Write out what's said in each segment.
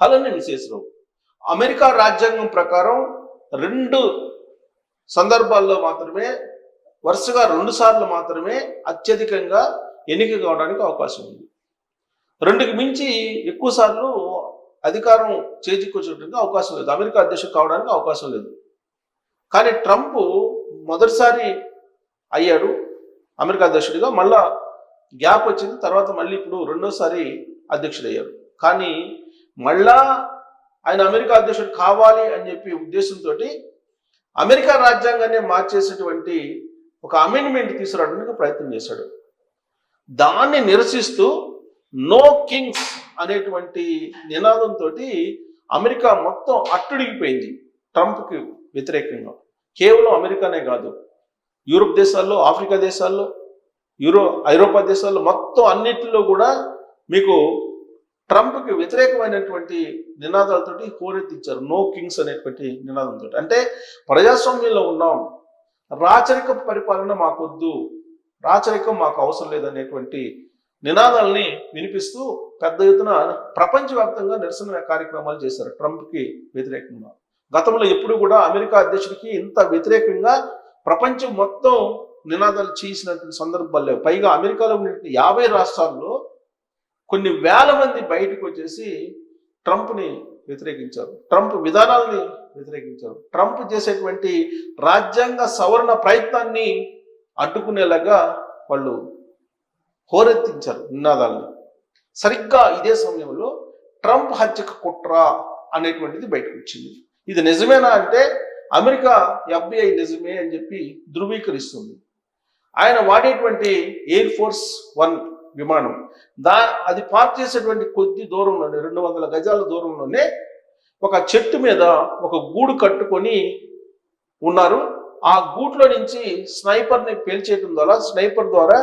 అలానే విశేషరావు. అమెరికా రాజ్యాంగం ప్రకారం 2 సందర్భాల్లో మాత్రమే, వరుసగా 2 సార్లు మాత్రమే అత్యధికంగా ఎన్నిక కావడానికి అవకాశం ఉంది. 2కి మించి ఎక్కువ సార్లు అధికారం చేజిక్కొచ్చేటువంటి అవకాశం లేదు, అమెరికా అధ్యక్షుడు కావడానికి అవకాశం లేదు. కానీ ట్రంప్ మొదటిసారి అయ్యాడు అమెరికా అధ్యక్షుడిగా, మళ్ళా గ్యాప్ వచ్చింది, తర్వాత మళ్ళీ ఇప్పుడు 2వసారి అధ్యక్షుడు అయ్యారు. కానీ మళ్ళా ఆయన అమెరికా అధ్యక్షుడు కావాలి అని చెప్పి ఉద్దేశంతో అమెరికా రాజ్యాంగాన్ని మార్చేసేటువంటి ఒక అమెండ్మెంట్ తీసుకురావడానికి ప్రయత్నం చేశాడు. దాన్ని నిరసిస్తూ నో కింగ్స్ అనేటువంటి నినాదంతో అమెరికా మొత్తం అట్టుడిగిపోయింది ట్రంప్కి వ్యతిరేకంగా. కేవలం అమెరికానే కాదు, యూరోప్ దేశాల్లో, ఆఫ్రికా దేశాల్లో, ఐరోపా దేశాల్లో మొత్తం అన్నిటిలో కూడా మీకు ట్రంప్కి వ్యతిరేకమైనటువంటి నినాదాలతోటి హోరెత్తించారు. నో కింగ్స్ అనేటువంటి నినాదంతో. అంటే ప్రజాస్వామ్యంలో ఉన్నాం, రాచరిక పరిపాలన మాకొద్దు, రాచరికం మాకు అవసరం లేదనేటువంటి నినాదాలని వినిపిస్తూ పెద్ద ఎత్తున ప్రపంచవ్యాప్తంగా నిరసన కార్యక్రమాలు చేశారు ట్రంప్కి వ్యతిరేకంగా. గతంలో ఎప్పుడు కూడా అమెరికా అధ్యక్షుడికి ఇంత వ్యతిరేకంగా ప్రపంచం మొత్తం నినాదాలు చేసినటువంటి సందర్భాలు లేవు. పైగా అమెరికాలో ఉన్న 50 రాష్ట్రాల్లో కొన్ని వేల మంది బయటకు వచ్చేసి ట్రంప్ని వ్యతిరేకించారు, ట్రంప్ విధానాలని వ్యతిరేకించారు, ట్రంప్ చేసేటువంటి రాజ్యాంగ సవరణ ప్రయత్నాన్ని అడ్డుకునేలాగా వాళ్ళు హోరెత్తించారు నినాదాలని. సరిగ్గా ఇదే సమయంలో ట్రంప్ హత్యకు కుట్ర అనేటువంటిది బయటకు వచ్చింది. ఇది నిజమేనా అంటే అమెరికా FBI నిజమే అని చెప్పి ధృవీకరిస్తుంది. ఆయన వాడేటువంటి ఎయిర్ ఫోర్స్ 1 విమానం అది పార్క్ చేసేటువంటి కొద్ది దూరంలోనే, 200 గజాల దూరంలోనే ఒక చెట్టు మీద ఒక గూడు కట్టుకొని ఉన్నారు. ఆ గూట్లో నుంచి స్నైపర్ని పేల్చేయడం ద్వారా, స్నైపర్ ద్వారా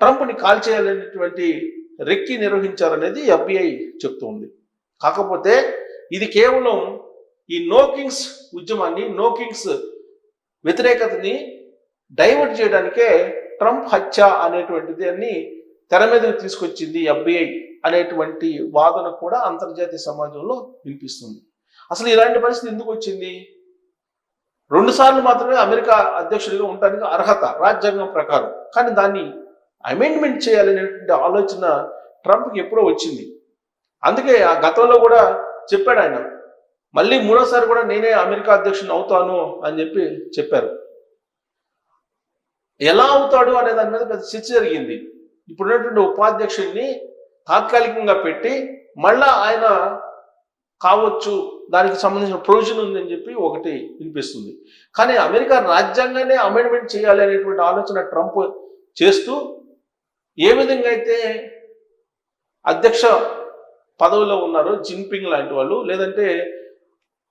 ట్రంప్ని కాల్చేయాలనేటువంటి రెక్కి నిర్వహించారనేది FBI చెప్తుంది. కాకపోతే ఇది కేవలం ఈ నో కింగ్స్ ఉద్యమాన్ని, నో కింగ్స్ వ్యతిరేకతని డైవర్ట్ చేయడానికే ట్రంప్ హత్య అనేటువంటిది అన్ని తెర మీదకి తీసుకొచ్చింది FBI అనేటువంటి వాదన కూడా అంతర్జాతీయ సమాజంలో వినిపిస్తుంది. అసలు ఇలాంటి పరిస్థితి ఎందుకు వచ్చింది? 2 సార్లు మాత్రమే అమెరికా అధ్యక్షుడిగా ఉండడానికి అర్హత రాజ్యాంగం ప్రకారం. కానీ దాన్ని అమెండ్మెంట్ చేయాలనేటువంటి ఆలోచన ట్రంప్కి ఎప్పుడో వచ్చింది. అందుకే ఆ గతంలో కూడా చెప్పాడు ఆయన, మళ్ళీ 3వసారి కూడా నేనే అమెరికా అధ్యక్షుడిని అవుతాను అని చెప్పి చెప్పారు. ఎలా అవుతాడు అనే దాని మీద పెద్ద చర్చ జరిగింది. ఇప్పుడున్నటువంటి ఉపాధ్యక్షుడిని తాత్కాలికంగా పెట్టి మళ్ళా ఆయన కావచ్చు, దానికి సంబంధించిన ప్రొవిజన్ ఉందని చెప్పి ఒకటి వినిపిస్తుంది. కానీ అమెరికా రాజ్యాంగాన్ని అమెండ్మెంట్ చేయాలి అనేటువంటి ఆలోచన ట్రంప్ చేస్తూ ఏ విధంగా అయితే అధ్యక్ష పదవిలో ఉన్నారో జిన్పింగ్ లాంటి వాళ్ళు, లేదంటే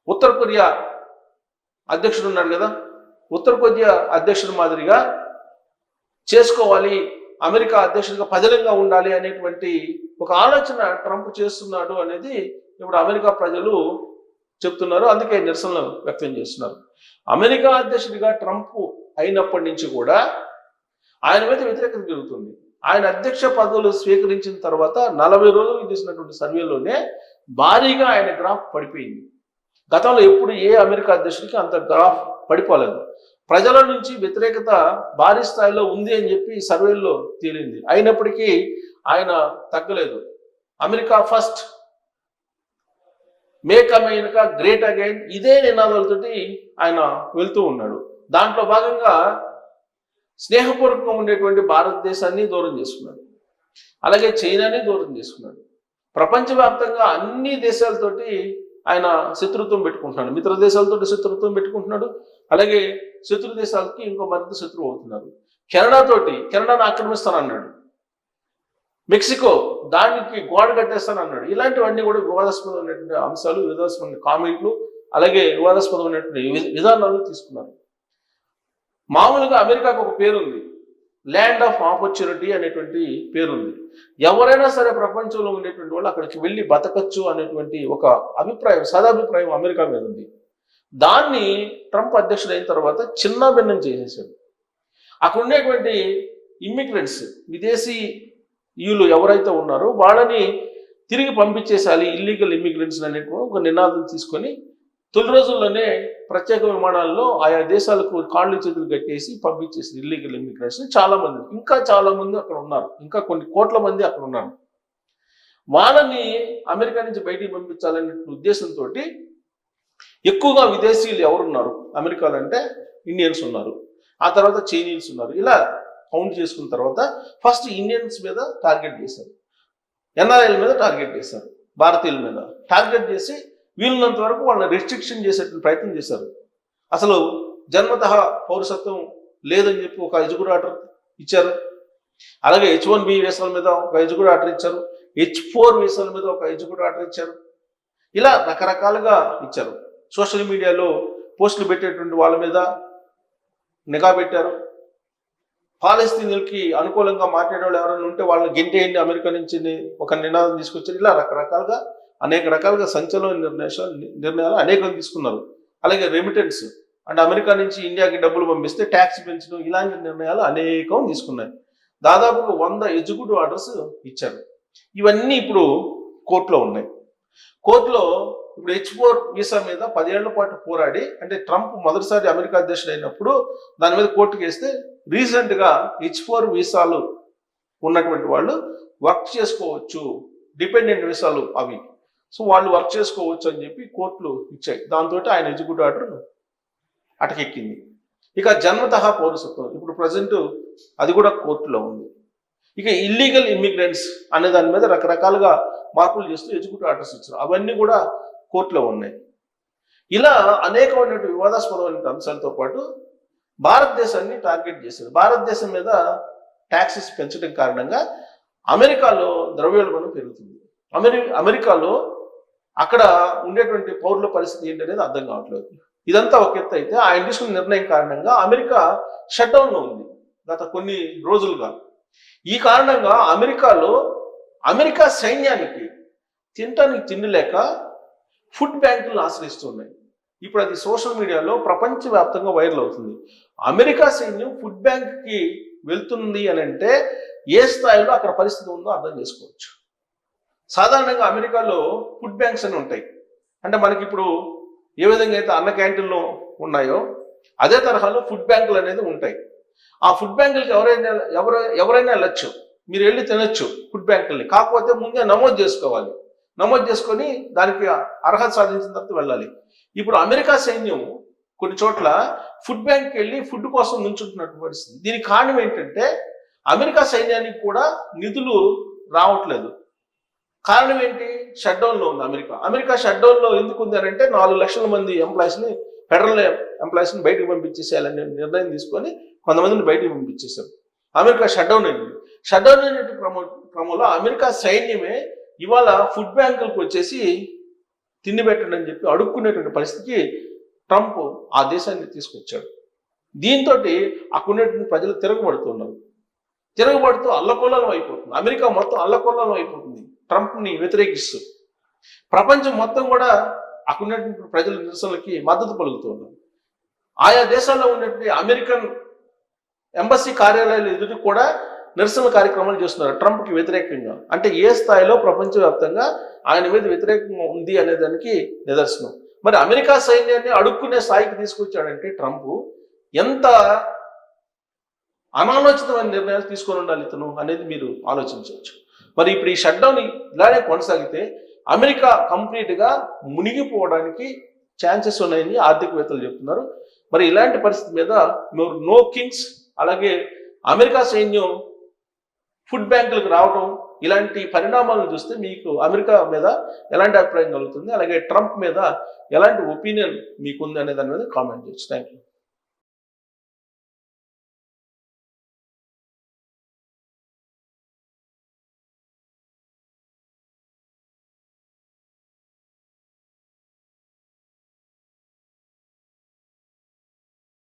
ఉత్తర కొరియా అధ్యక్షుడు ఉన్నాడు కదా, ఉత్తర కొరియా అధ్యక్షుడి మాదిరిగా చేసుకోవాలి, అమెరికా అధ్యక్షుడిగా పదిలంగా ఉండాలి అనేటువంటి ఒక ఆలోచన ట్రంప్ చేస్తున్నాడు అనేది ఇప్పుడు అమెరికా ప్రజలు చెప్తున్నారు. అందుకే నిరసనలు వ్యక్తం చేస్తున్నారు. అమెరికా అధ్యక్షుడిగా ట్రంప్ అయినప్పటి నుంచి కూడా ఆయన మీద వ్యతిరేకత జరుగుతుంది. ఆయన అధ్యక్ష పదవులు స్వీకరించిన తర్వాత 40 రోజులు చేసినటువంటి సర్వేలోనే భారీగా ఆయన గ్రాఫ్ పడిపోయింది. గతంలో ఎప్పుడు ఏ అమెరికా అధ్యక్షుడికి అంత గ్రాఫ్ పడిపోలేదు. ప్రజల నుంచి వ్యతిరేకత భారీ స్థాయిలో ఉంది అని చెప్పి సర్వేల్లో తేలింది. అయినప్పటికీ ఆయన తగ్గలేదు. America first, make America great again, ఇదే నినాదాలతోటి ఆయన వెళ్తూ ఉన్నాడు. దాంట్లో భాగంగా స్నేహపూర్వకంగా ఉండేటువంటి భారతదేశాన్ని దూరం చేసుకున్నాడు, అలాగే చైనాని దూరం చేసుకున్నాడు. ప్రపంచవ్యాప్తంగా అన్ని దేశాలతోటి ఆయన శత్రుత్వం పెట్టుకుంటున్నాడు, మిత్ర దేశాలతో శత్రుత్వం పెట్టుకుంటున్నాడు, అలాగే శత్రు దేశాలకి ఇంకో మరింత శత్రువు అవుతున్నారు. కెనడాను ఆక్రమిస్తానన్నాడు, మెక్సికో దానికి గోడ కట్టేస్తానన్నాడు. ఇలాంటివన్నీ కూడా వివాదాస్పదమైనటువంటి అంశాలు, వివాదాస్పదమైన కామెంట్లు, అలాగే వివాదాస్పదమైనటువంటి విధానాలు తీసుకున్నారు. మామూలుగా అమెరికాకు ఒక పేరుంది, ల్యాండ్ ఆఫ్ ఆపర్చునిటీ అనేటువంటి పేరుంది. ఎవరైనా సరే ప్రపంచంలో ఉండేటువంటి వాళ్ళు అక్కడికి వెళ్ళి బతకచ్చు అనేటువంటి ఒక అభిప్రాయం, సదాభిప్రాయం అమెరికా మీద ఉంది. దాన్ని ట్రంప్ అధ్యక్షుడు అయిన తర్వాత చిన్న భిన్నం చేసేసాడు. అక్కడ ఉండేటువంటి ఇమ్మిగ్రెంట్స్, విదేశీయులు ఎవరైతే ఉన్నారో వాళ్ళని తిరిగి పంపించేసాలి ఇల్లీగల్ ఇమ్మిగ్రెంట్స్ అనేటువంటి ఒక నినాదం తీసుకొని తొలి రోజుల్లోనే ప్రత్యేక విమానాల్లో ఆయా దేశాలకు కాళ్ళు చేతులు కట్టేసి పంపించేసి ఇల్లీగల్ ఇమ్మిగ్రెంట్స్ చాలా మంది, ఇంకా చాలా మంది అక్కడ ఉన్నారు, ఇంకా కొన్ని కోట్ల మంది అక్కడ ఉన్నారు. వాళ్ళని అమెరికా నుంచి బయటికి పంపించాలనే ఉద్దేశంతో ఎక్కువగా విదేశీయులు ఎవరున్నారు అమెరికాలో అంటే ఇండియన్స్ ఉన్నారు, ఆ తర్వాత చైనీస్ ఉన్నారు. ఇలా కౌంట్ చేసుకున్న తర్వాత ఫస్ట్ ఇండియన్స్ మీద టార్గెట్ చేశారు, ఎన్ఆర్ఐల మీద టార్గెట్ చేశారు, భారతీయుల మీద టార్గెట్ చేసి వీలున్నంత వరకు వాళ్ళని రెస్ట్రిక్షన్ చేసేటువంటి ప్రయత్నం చేశారు. అసలు జన్మతః పౌరసత్వం లేదని చెప్పి ఒక ఎగ్జిక్యూటివ్ ఆర్డర్ ఇచ్చారు. అలాగే H1B వీసాల మీద ఒక ఎగ్జిక్యూటివ్ ఆర్డర్ ఇచ్చారు, H4 వీసాల మీద ఒక ఎగ్జిక్యూటివ్ ఆర్డర్ ఇచ్చారు. ఇలా రకరకాలుగా ఇచ్చారు. సోషల్ మీడియాలో పోస్టులు పెట్టేటువంటి వాళ్ళ మీద నిఘా పెట్టారు. పాలస్తీనులకి అనుకూలంగా మాట్లాడే వాళ్ళు ఎవరైనా ఉంటే వాళ్ళని గెంటేయండి అమెరికా నుంచి ఒక నినాదం తీసుకొచ్చారు. ఇలా రకరకాలుగా అనేక రకాలుగా సంచలన నిర్ణయాలు అనేకం తీసుకున్నారు. అలాగే రెమిటెన్స్ అంటే అమెరికా నుంచి ఇండియాకి డబ్బులు పంపిస్తే ట్యాక్స్ పెంచడం, ఇలాంటి నిర్ణయాలు అనేకం తీసుకున్నాయి. దాదాపుగా 100 ఎగ్జిక్యూటివ్ ఆర్డర్స్ ఇచ్చారు. ఇవన్నీ ఇప్పుడు కోర్టులో ఉన్నాయి. కోర్టులో ఇప్పుడు H4 వీసా మీద 10 ఏళ్ల పాటు పోరాడి, అంటే ట్రంప్ మొదటిసారి అమెరికా అధ్యక్షుడు అయినప్పుడు దాని మీద కోర్టుకు వేస్తే రీసెంట్గా H4 వీసాలు ఉన్నటువంటి వాళ్ళు వర్క్ చేసుకోవచ్చు, డిపెండెంట్ వీసాలు అవి, సో వాళ్ళు వర్క్ చేసుకోవచ్చు అని చెప్పి కోర్టులు ఇచ్చాయి. దాంతో ఆయన ఎగ్జిక్యూటివ్ ఆర్డర్ అటకెక్కింది. ఇక జన్మతః పౌరసత్వం ఇప్పుడు ప్రజెంట్ అది కూడా కోర్టులో ఉంది. ఇక ఇల్లీగల్ ఇమ్మిగ్రెంట్స్ అనే దాని మీద రకరకాలుగా మార్పులు చేస్తూ ఎగ్జిక్యూటివ్ ఆర్డర్స్ ఇచ్చారు. అవన్నీ కూడా కోర్టులో ఉన్నాయి. ఇలా అనేకమైనటువంటి వివాదాస్పదమైన అంశాలతో పాటు భారతదేశాన్ని టార్గెట్ చేశారు. భారతదేశం మీద ట్యాక్సెస్ పెంచడం కారణంగా అమెరికాలో ద్రవ్యోల్బణం పెరుగుతుంది. అమెరికాలో అక్కడ ఉండేటువంటి పౌరుల పరిస్థితి ఏంటనేది అర్థం కావట్లేదు. ఇదంతా ఒక ఎత్తు అయితే ఆయన తీసుకున్న నిర్ణయం కారణంగా అమెరికా షట్డౌన్లో ఉంది గత కొన్ని రోజులుగా. ఈ కారణంగా అమెరికాలో అమెరికా సైన్యానికి తినటానికి తిండి లేక ఫుడ్ బ్యాంకులను ఆశ్రయిస్తున్నాయి. ఇప్పుడు అది సోషల్ మీడియాలో ప్రపంచవ్యాప్తంగా వైరల్ అవుతుంది. అమెరికా సైన్యం ఫుడ్ బ్యాంక్కి వెళ్తుంది అని అంటే ఏ స్థాయిలో అక్కడ పరిస్థితి ఉందో అర్థం చేసుకోవచ్చు. సాధారణంగా అమెరికాలో ఫుడ్ బ్యాంక్స్ అని ఉంటాయి. అంటే మనకి ఇప్పుడు ఏ విధంగా అయితే అన్న క్యాంటీన్లో ఉన్నాయో అదే తరహాలో ఫుడ్ బ్యాంకులు అనేది ఉంటాయి. ఆ ఫుడ్ బ్యాంకులకి ఎవరైనా వెళ్ళొచ్చు, మీరు వెళ్ళి తినొచ్చు ఫుడ్ బ్యాంకుల్ని. కాకపోతే ముందే నమోదు చేసుకోవాలి. నమోదు చేసుకొని దానికి అర్హత సాధించిన తర్వాత వెళ్ళాలి. ఇప్పుడు అమెరికా సైన్యం కొన్ని చోట్ల ఫుడ్ బ్యాంక్కి వెళ్ళి ఫుడ్ కోసం నుంచుంటున్నట్టు పరిస్థితి. దీనికి కారణం ఏంటంటే అమెరికా సైన్యానికి కూడా నిధులు రావట్లేదు. కారణం ఏంటి? షట్డౌన్లో ఉంది అమెరికా. అమెరికా షట్డౌన్లో ఎందుకు ఉంది అని అంటే 4 లక్షల మంది ఎంప్లాయీస్ని, ఫెడరల్ ఎంప్లాయీస్ని బయటకు పంపించేసేయాలనే నిర్ణయం తీసుకొని కొంతమందిని బయటకు పంపించేశారు. అమెరికా షట్డౌన్ అయింది. షట్డౌన్ అయినటువంటి క్రమంలో అమెరికా సైన్యమే ఇవాళ ఫుడ్ బ్యాంకులకు వచ్చేసి తిండి పెట్టండి అని చెప్పి అడుక్కునేటువంటి పరిస్థితికి ట్రంప్ ఆ దేశాన్ని తీసుకొచ్చాడు. దీంతో అక్కడ ఉన్నటువంటి ప్రజలు తిరగబడుతూ అల్లకొల్లం అయిపోతుంది. అమెరికా మొత్తం అల్లకొల్లం అయిపోతుంది ట్రంప్ని వ్యతిరేకిస్తూ. ప్రపంచం మొత్తం కూడా అక్కడ ఉన్నటువంటి ప్రజల నిరసనలకి మద్దతు పలుకుతూ ఉన్నారు. ఆయా దేశాల్లో ఉన్నటువంటి అమెరికన్ ఎంబసీ కార్యాలయాలు ఎదుటి కూడా నిరసన కార్యక్రమాలు చేస్తున్నారు ట్రంప్కి వ్యతిరేకంగా. అంటే ఏ స్థాయిలో ప్రపంచవ్యాప్తంగా ఆయన మీద వ్యతిరేకంగా ఉంది అనే దానికి నిదర్శనం. మరి అమెరికా సైన్యాన్ని అడుక్కునే స్థాయికి తీసుకొచ్చాడంటే ట్రంప్ ఎంత అనాలోచితమైన నిర్ణయాలు తీసుకొని ఉండాలి ఇతను అనేది మీరు ఆలోచించవచ్చు. మరి ఇప్పుడు ఈ షట్డౌన్ ఇలానే కొనసాగితే అమెరికా కంప్లీట్గా మునిగిపోవడానికి ఛాన్సెస్ ఉన్నాయని ఆర్థికవేత్తలు చెప్తున్నారు. మరి ఇలాంటి పరిస్థితి మీద నో కింగ్స్, అలాగే అమెరికా సైన్యం ఫుడ్ బ్యాంకులకు రావడం, ఇలాంటి పరిణామాలను చూస్తే మీకు అమెరికా మీద ఎలాంటి అభిప్రాయం కలుగుతుంది, అలాగే ట్రంప్ మీద ఎలాంటి ఒపీనియన్ మీకుంది అనే దాని మీద కామెంట్ చేయొచ్చు. Thank you.